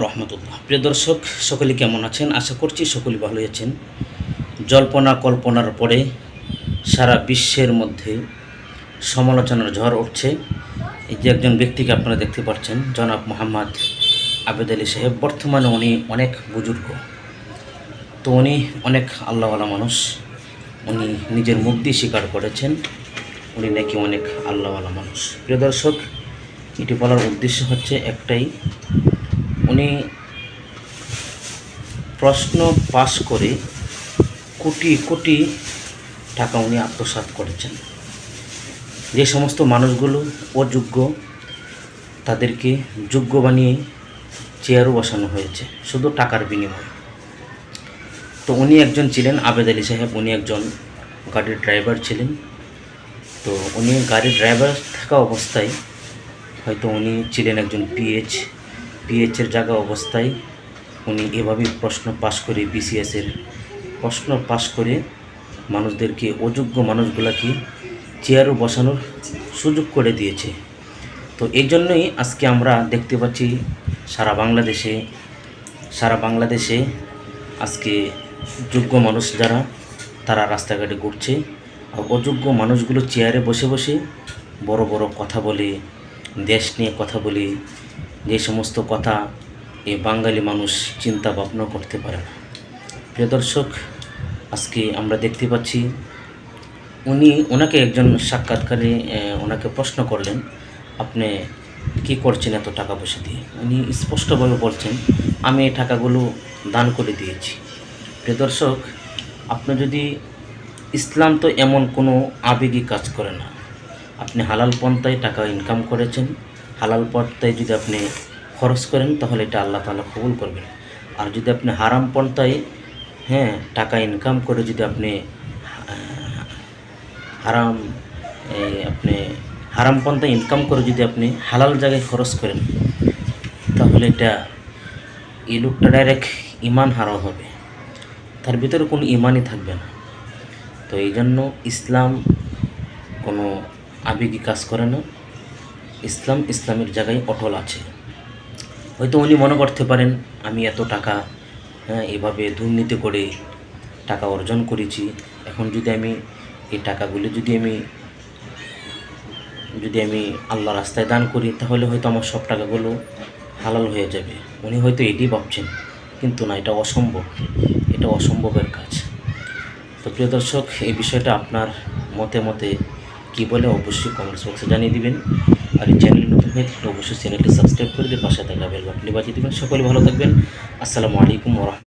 রহমতুল্লাহ। প্রিয় দর্শক, সকলে কেমন আছেন? আশা করছি সকলে ভালোই আছেন। জল্পনা কল্পনার পরে সারা বিশ্বের মধ্যে সমালোচনার ঝড় উঠছে। এই যে একজন ব্যক্তিকে আপনারা দেখতে পাচ্ছেন, জনাব মোহাম্মদ আবেদ আলী সাহেব। বর্তমানে উনি অনেক বুজুর্গ, তো উনি অনেক আল্লাহওয়ালা মানুষ। উনি নিজের মুখ দিয়ে স্বীকার করেছেন উনি নাকি অনেক আল্লাহওয়ালা মানুষ। প্রিয় দর্শক, এটি বলার উদ্দেশ্য হচ্ছে একটাই, উনি প্রশ্ন পাশ করে কোটি কোটি টাকা উনি আত্মসাৎ করেছেন। যে সমস্ত মানুষগুলো অযোগ্য তাদেরকে যোগ্য বানিয়ে চেয়ারও বসানো হয়েছে শুধু টাকার বিনিময়ে। তো উনি একজন ছিলেন আবেদ আলী সাহেব, উনি একজন গাড়ির ড্রাইভার ছিলেন। তো উনি গাড়ির ড্রাইভার থাকা অবস্থায় হয়তো উনি ছিলেন একজন পিএইচের জায়গা অবস্থায় উনি এভাবেই প্রশ্ন পাশ করে, বিসিএসের প্রশ্ন পাশ করে মানুষদেরকে, অযোগ্য মানুষগুলোকে চেয়ারও বসানোর সুযোগ করে দিয়েছে। তো এই জন্যই আজকে আমরা দেখতে পাচ্ছি সারা বাংলাদেশে আজকে যোগ্য মানুষ যারা, তারা রাস্তাঘাটে ঘুরছে, আর অযোগ্য মানুষগুলো চেয়ারে বসে বসে বড় বড় কথা বলে, দেশ নিয়ে কথা বলে, যে সমস্ত কথা এই বাঙালি মানুষ চিন্তা ভাবনা করতে পারে না। প্রিয় দর্শক, আজকে আমরা দেখতে পাচ্ছি ওনাকে একজন সাক্ষাৎকারে ওনাকে প্রশ্ন করলেন, আপনি কি করছেন এত টাকা পয়সা দিয়ে? উনি স্পষ্টভাবে বলছেন, আমি এই টাকাগুলো দান করে দিয়েছি। প্রিয় দর্শক, আপনি যদি, ইসলাম তো এমন কোনো আবেগী কাজ করে না। আপনি হালাল পন্থায় টাকা ইনকাম করেছেন, হালাল পন্থায় যদি আপনি খরচ করেন তাহলে এটা আল্লাহ তাআলা কবুল করবেন। আর যদি আপনি হারাম পন্থায় টাকা ইনকাম করে যদি আপনি হারাম পন্থায় ইনকাম করে যদি আপনি হালাল জায়গায় খরচ করেন তাহলে এটা এই লোকটা ডাইরেক্ট ইমান হারা হবে, তার ভিতরে কোনো ইমানই থাকবে না। তো এই জন্য ইসলাম কোনো আবেগী কাজ করে না। ইসলামের জায়গায় অটল আছে। হয়তো উনি মনে করতে পারেন, আমি এত টাকা এভাবে দুর্নীতি করে টাকা অর্জন করেছি, এখন যদি আমি এই টাকাগুলো যদি আমি আল্লাহ রাস্তায় দান করি তাহলে হয়তো আমার সব টাকাগুলো হালাল হয়ে যাবে। উনি হয়তো এটি ভাবছেন, কিন্তু না, এটা অসম্ভবের কাজ। তো প্রিয় দর্শক, এই বিষয়টা আপনার মতে কী বলে অবশ্যই কমেন্টস বক্সে জানিয়ে দিবেন। আর এই চ্যানেল নতুন হয়ে থাকলে অবশ্যই চ্যানেলটি সাবস্ক্রাইব করে দিয়ে পাশে থাকা বেল বাটনটি বাজিয়ে দেবেন। সকলে ভালো থাকবেন। আসসালামু আলাইকুম ওয়া রাহমাতুল্লাহ।